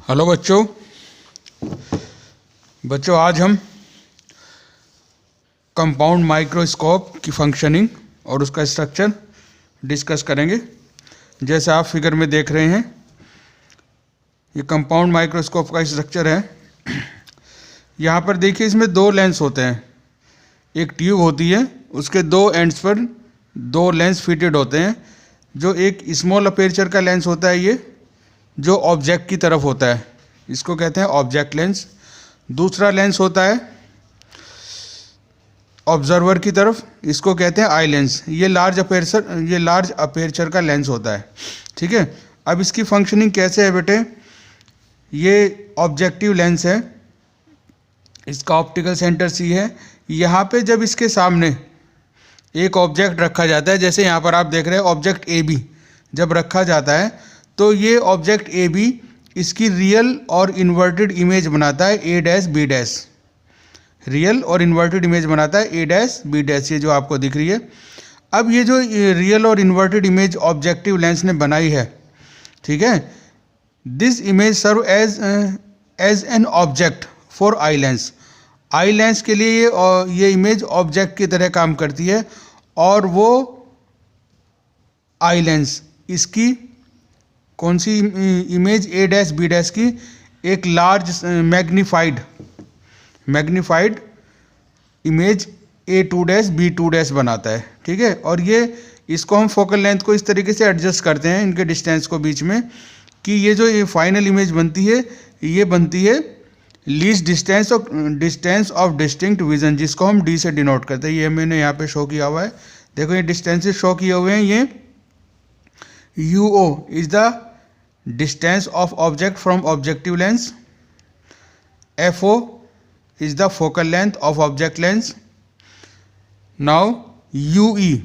Hello बच्चों आज हम कंपाउंड माइक्रोस्कोप की फंक्शनिंग और उसका स्ट्रक्चर डिस्कस करेंगे। जैसे आप फिगर में देख रहे हैं, ये कंपाउंड माइक्रोस्कोप का स्ट्रक्चर है। यहाँ पर देखिए, इसमें दो लेंस होते हैं। एक ट्यूब होती है, उसके दो एंड्स पर दो लेंस फिटेड होते हैं। जो एक स्मॉल अपर्चर का लेंस होता है, ये जो ऑब्जेक्ट की तरफ होता है, इसको कहते हैं ऑब्जेक्ट लेंस। दूसरा लेंस होता है ऑब्जर्वर की तरफ, इसको कहते हैं आई लेंस। ये लार्ज अपर्चर का लेंस होता है। ठीक है, अब इसकी फंक्शनिंग कैसे है बेटे? ये ऑब्जेक्टिव लेंस है, इसका ऑप्टिकल सेंटर सी है। यहाँ पे जब इसके सामने एक ऑब्जेक्ट रखा जाता है, जैसे यहाँ पर आप देख रहे हैं ऑब्जेक्ट ए बी जब रखा जाता है, तो ये ऑब्जेक्ट ए बी इसकी रियल और इन्वर्टेड इमेज बनाता है ए डैश बी डैश। रियल और इन्वर्टेड इमेज बनाता है ए डैश बी डैश, ये जो आपको दिख रही है। अब ये जो रियल और इन्वर्टेड इमेज ऑब्जेक्टिव लेंस ने बनाई है, ठीक है, this image serve as an object for eye lens. Eye lens के लिए ये इमेज ऑब्जेक्ट की तरह काम करती है, और वो आई लेंस इसकी कौन सी image A dash B dash की एक large magnified image A two dash B two dash बनाता है। ठीक है, और ये इसको हम फोकल लेंथ को इस तरीके से एडजस्ट करते हैं इनके डिस्टेंस को बीच में, कि ये जो ये फाइनल इमेज बनती है, ये बनती है least distance of distinct vision, जिसको हम डी से डिनोट करते हैं। ये मैंने यहाँ पे शो किया हुआ है, देखो ये डिस्टेंसेस शो किए हुए हैं। ये UO is the distance of object from objective lens, FO is the focal length of object lens. Now UE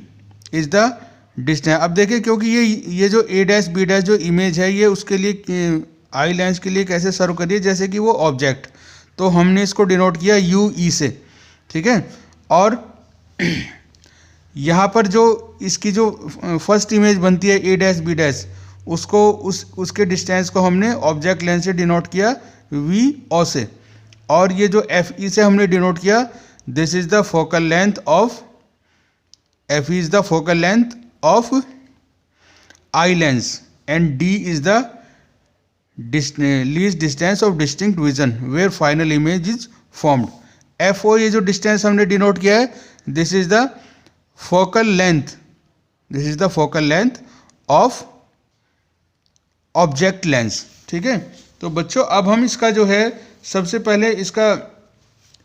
is the distance. अब देखिए, क्योंकि ये जो A डैश B डैश जो इमेज है, ये उसके लिए आई लेंस के लिए कैसे सर्व करिए, जैसे कि वो ऑब्जेक्ट, तो हमने इसको डिनोट किया UE से। ठीक है, और यहाँ पर जो इसकी जो फर्स्ट इमेज बनती है A डैश B डैश, उसको उसके डिस्टेंस को हमने ऑब्जेक्ट लेंस से डिनोट किया VO से, और ये जो FE से हमने डिनोट किया, this is the focal length of, FE is the focal length of eye lens, and D is the least distance of distinct vision where final image is formed. FO ये जो distance हमने denote किया है, this is the focal length of object lens. ठीक है, तो बच्चों अब हम इसका जो है, सबसे पहले इसका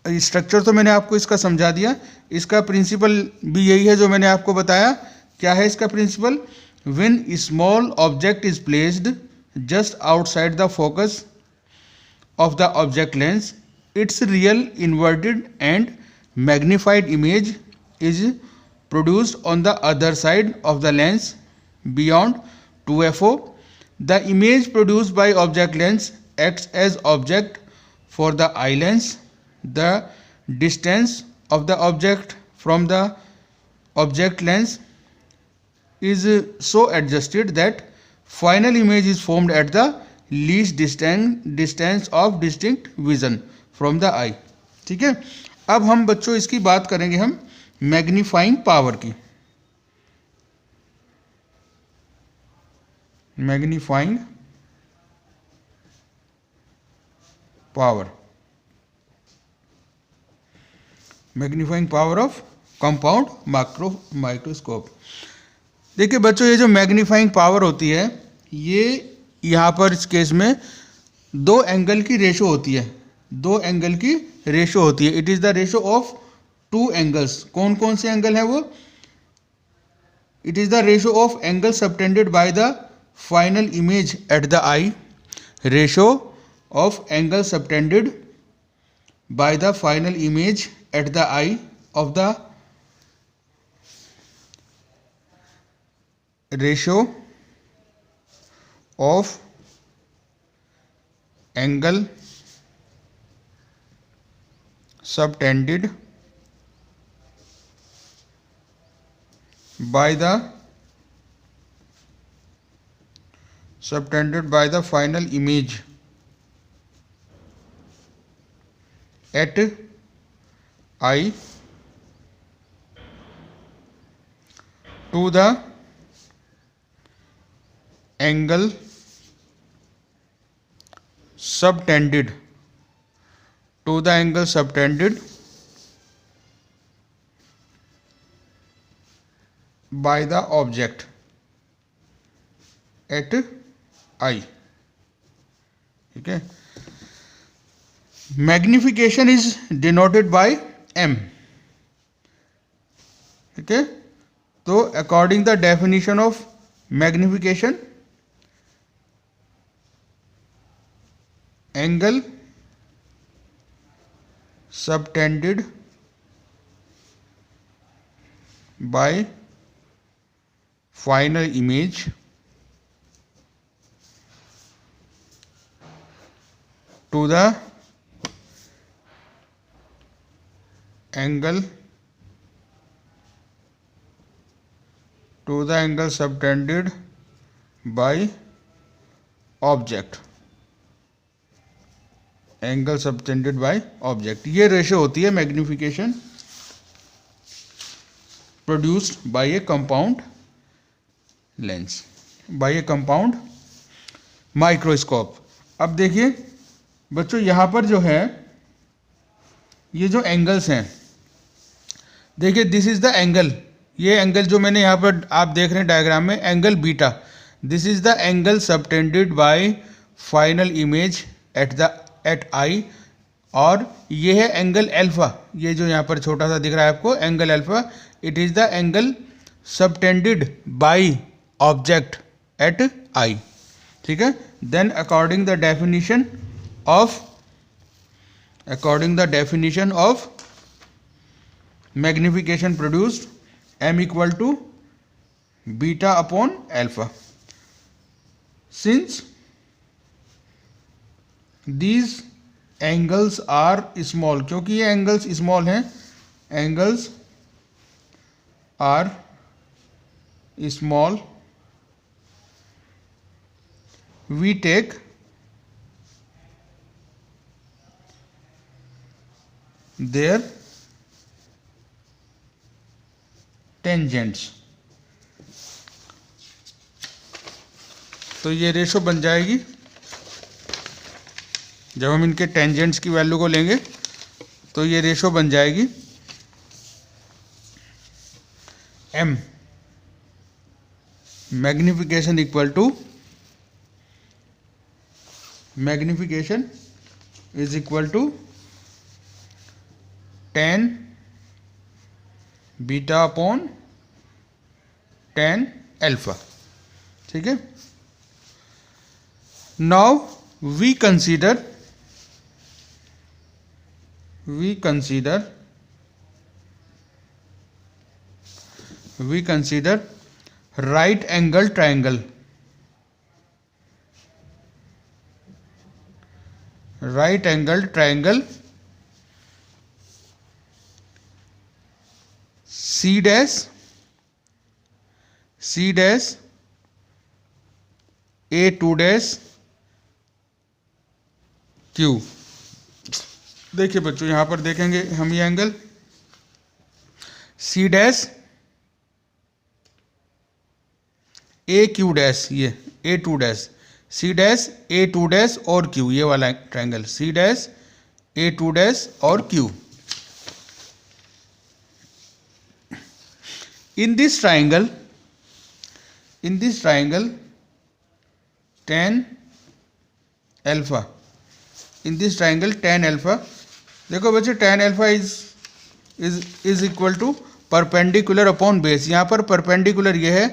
स्ट्रक्चर तो मैंने आपको इसका समझा दिया, इसका प्रिंसिपल भी यही है जो मैंने आपको बताया। क्या है इसका principle? When small object is placed just outside the focus of the object lens, its real inverted and magnified image is produced on the other side of the lens beyond 2FO. The image produced by object lens acts as object for the eye lens. The distance of the object from the object lens is so adjusted that final image is formed at the least distance of distinct vision from the eye. ठीक है, अब हम बच्चों इसकी बात करेंगे हम magnifying power की। Magnifying power of compound microscope. देखिए बच्चों, ये जो मैग्नीफाइंग पावर होती है, ये यहाँ पर इस केस में दो एंगल की रेशो होती है। It is the ratio of two angles. कौन कौन से एंगल है वो? It is the ratio of angle subtended by the final image at the eye, ratio of angle subtended by the final image at the eye of the ratio of angle subtended by the final image at eye to the angle subtended to the angle subtended by the object at I. ठीक है, magnification is denoted by m. ठीक है, तो according the definition of magnification, angle subtended by final image to the angle subtended by object, angle subtended by object. ये ratio होती है magnification produced by a compound lens, by a compound microscope. अब देखिए बच्चों, यहाँ पर जो है ये जो एंगल्स हैं, देखिए दिस इज द एंगल, ये एंगल जो मैंने यहाँ पर आप देख रहे हैं डायग्राम में, angle beta, this is the angle subtended by final image at eye. और ये है एंगल अल्फा, ये जो यहाँ पर छोटा सा दिख रहा है आपको angle alpha, it is the angle subtended by object at eye. ठीक है, then according the definition of magnification produced m equal to beta upon alpha. Since these angles are small, क्योंकि ये एंगल्स स्मॉल हैं, angles are small, we take their tangents. तो ये ratio बन जाएगी, जब हम इनके टेंजेंट्स की वैल्यू को लेंगे तो ये रेशो बन जाएगी m magnification equal to, magnification is equal to tan beta upon tan alpha. ठीक है, now we consider right angle triangle, C dash A2 dash Q. देखिए बच्चों, यहाँ पर देखेंगे हम ये angle C dash AQ dash, ये A2 dash, C dash A2 dash और Q, ये वाला triangle C dash A2 dash और Q. In this triangle tan alpha, देखो बच्चे tan alpha is equal to perpendicular upon base. यहाँ पर perpendicular ये है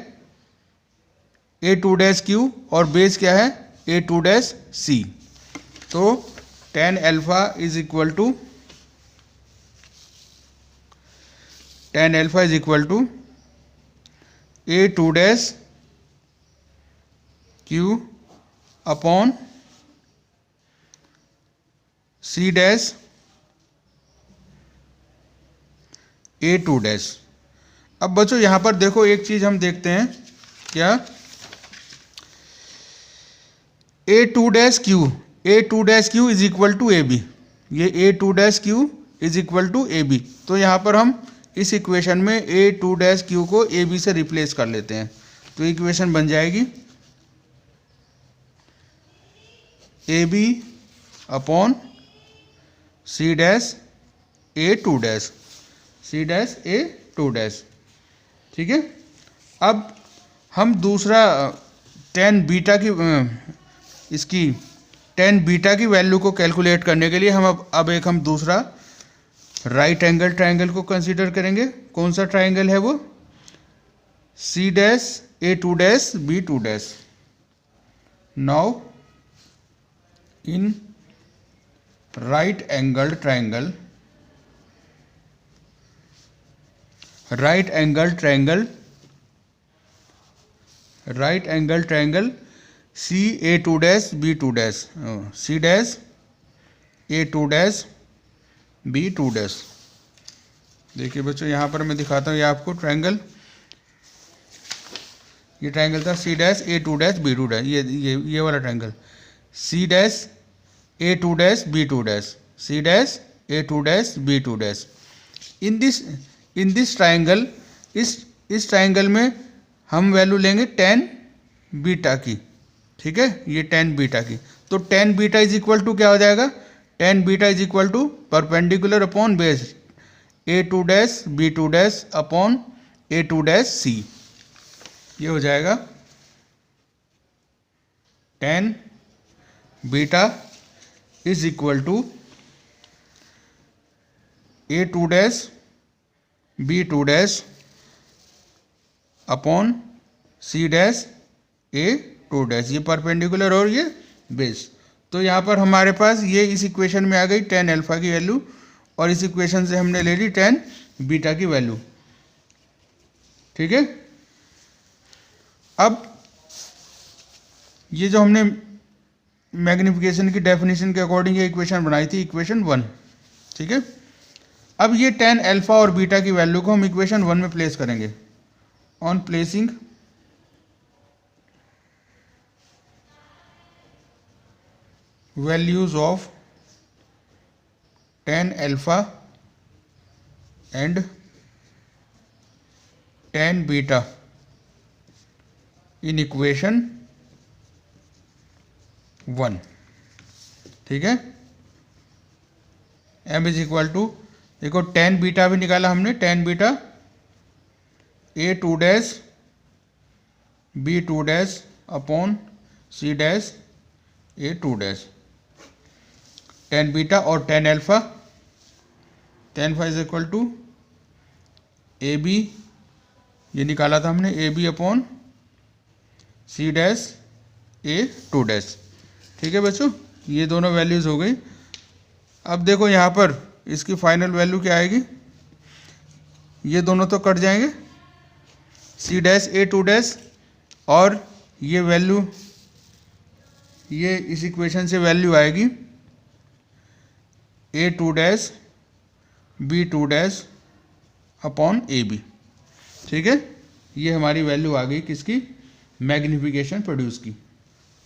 A2 डैश Q और बेस क्या है A2 डैश C. तो tan alpha is equal to A2 dash Q upon C dash A2 dash. अब बच्चों यहाँ पर देखो एक चीज हम देखते हैं, क्या A2 dash Q is equal to AB. ये A two dash Q is equal to A B. तो यहाँ पर हम इस इक्वेशन में ए टू डैश क्यू को ए बी से रिप्लेस कर लेते हैं। तो इक्वेशन बन जाएगी A B upon C dash A two dash, C dash A two dash. ठीक है। अब हम दूसरा टेन बीटा की इसकी टेन बीटा की वैल्यू को कैलकुलेट करने के लिए हम अब एक हम दूसरा राइट एंगल ट्राइंगल को कंसीडर करेंगे। कौन सा ट्राइंगल है वो? C dash A two dash B two dash. Now in right angle triangle, right angle triangle, right angle triangle C A two dash B two dash, C dash A two dash B two dash. देखिए बच्चों यहाँ पर मैं दिखाता हूँ ये आपको triangle, ये ट्राइंगल था C dash A two dash B two dash, ये वाला triangle C dash A two dash B two dash, C dash A two dash B two dash. In this triangle, इस ट्राइंगल में हम value लेंगे ten beta की। ठीक है, ये टेन बीटा की। तो tan beta is equal to क्या हो जाएगा? Tan beta is equal to perpendicular upon base A two dash B two dash upon A two dash C. ये हो जाएगा tan beta is equal to A two dash B two dash upon C dash A two dash. ये perpendicular और ये base. तो यहाँ पर हमारे पास ये इस इक्वेशन में आ गई टेन अल्फा की वैल्यू, और इस इक्वेशन से हमने ले ली टेन बीटा की वैल्यू। ठीक है। अब ये जो हमने मैग्निफिकेशन की डेफिनेशन के अकॉर्डिंग ये इक्वेशन बनाई थी, इक्वेशन 1। ठीक है। अब ये टेन अल्फा और बीटा की वैल्यू को हम इक्वेशन 1 में प्लेस करेंगे। On placing values of tan alpha and tan beta in equation 1। ठीक है। m इज इक्वल टू, देखो tan बीटा भी निकाला हमने, tan beta a two dash b two dash upon c dash a two dash. Tan beta और tan alpha, tan alpha is equal to A B, ये निकाला था हमने A B upon C dash A two dash. ठीक है बच्चों, ये दोनों वैल्यूज़ हो गई। अब देखो यहाँ पर इसकी फाइनल वैल्यू क्या आएगी? ये दोनों तो कट जाएंगे, C dash A two dash और ये वैल्यू, ये इस इक्वेशन से वैल्यू आएगी A two dash B two dash upon A B. ठीक है। ये हमारी वैल्यू आ गई किसकी? मैग्निफिकेशन प्रोड्यूस की,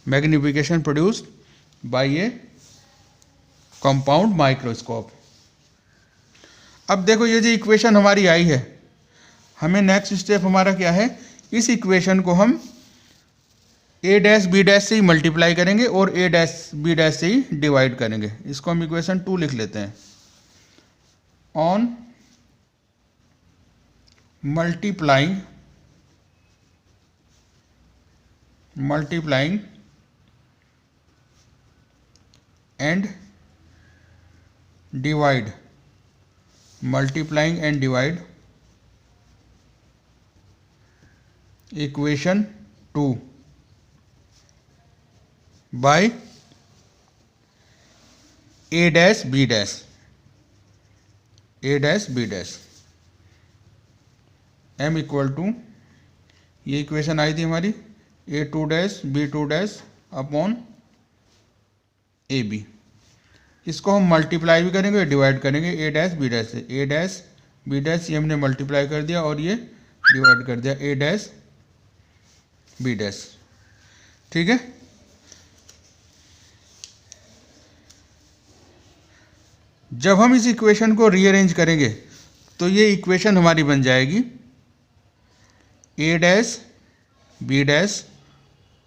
magnification produced by a compound microscope. अब देखो ये जो इक्वेशन हमारी आई है, हमें नेक्स्ट स्टेप हमारा क्या है? इस इक्वेशन को हम ए डैश बी डैश से ही मल्टीप्लाई करेंगे और ए डैश बी डैश से ही डिवाइड करेंगे। इसको हम इक्वेशन 2 लिख लेते हैं। On multiplying and divide, multiplying and divide equation 2 by A dash B dash, A dash B dash. M equal to, ये इक्वेशन आई थी हमारी A two dash B two dash upon A B. इसको हम multiply भी करेंगे, divide करेंगे ए dash B dash से। ए डैश बी डैश ये हमने मल्टीप्लाई कर दिया और ये डिवाइड कर दिया ए डैश बी डैश। ठीक है। जब हम इस इक्वेशन को रीअरेंज करेंगे तो ये इक्वेशन हमारी बन जाएगी A dash B dash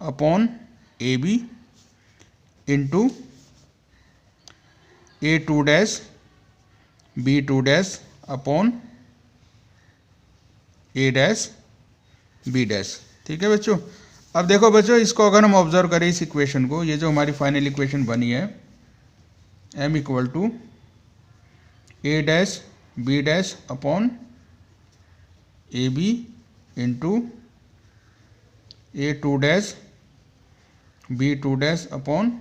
upon A B into A two dash B two dash upon A dash B dash. ठीक है बच्चों। अब देखो बच्चों, इसको अगर हम ऑब्जर्व करें इस इक्वेशन को, ये जो हमारी फाइनल इक्वेशन बनी है m equal to A dash B dash upon A B into A two dash B two dash upon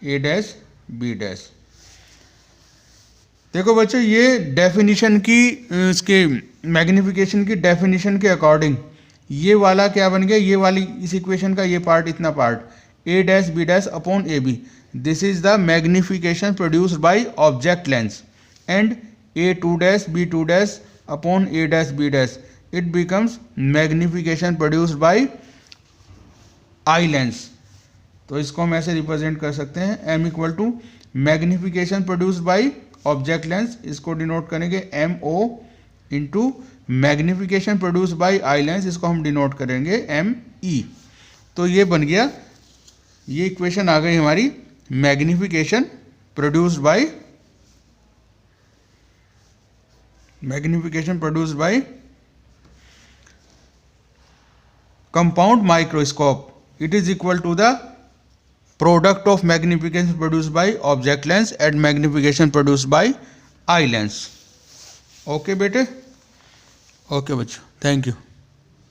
A dash B dash. देखो बच्चों, ये डेफिनेशन की, इसके मैग्निफिकेशन की डेफिनेशन के अकॉर्डिंग ये वाला क्या बन गया, ये वाली इस इक्वेशन का ये पार्ट, इतना part A dash B dash upon A B, this is the magnification produced by object lens, and A two dash B two dash upon A dash B dash, it becomes magnification produced by eye lens. तो इसको हम ऐसे represent कर सकते हैं, m equal to magnification produced by object lens, इसको denote करेंगे M O, into magnification produce by eye lens, इसको हम डिनोट करेंगे एम ई। तो ये बन गया, ये इक्वेशन आ गई हमारी magnification produced by compound microscope, it is equal to the product of magnification produced by object lens and magnification produced by eye lens. Okay बेटे, ओके बच्चों, थैंक यू।